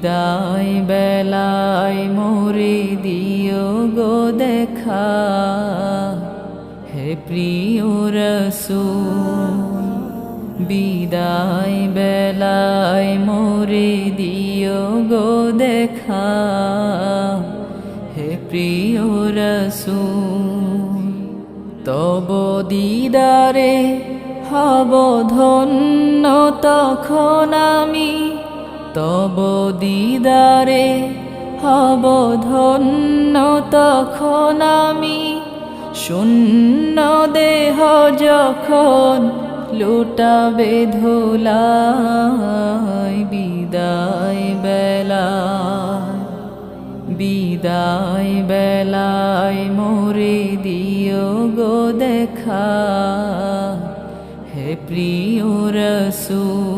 বিদায় বেলায় মোরে দিও গো দেখা, হে প্রিয় রসূল। বিদায় বেলায় মোরে দিও গো দেখা, হে প্রিয় রসূল। তব দিদারে হব ধন্য তখন আমি, তব দিদারে হব ধন্য তখন আমি। শূন্য দেহ যখন লুটাবে ধুলায়, বিদায় বেলায়, বিদায় বেলায় মোরে দিও গো দেখা, হে প্রিয় রসূল।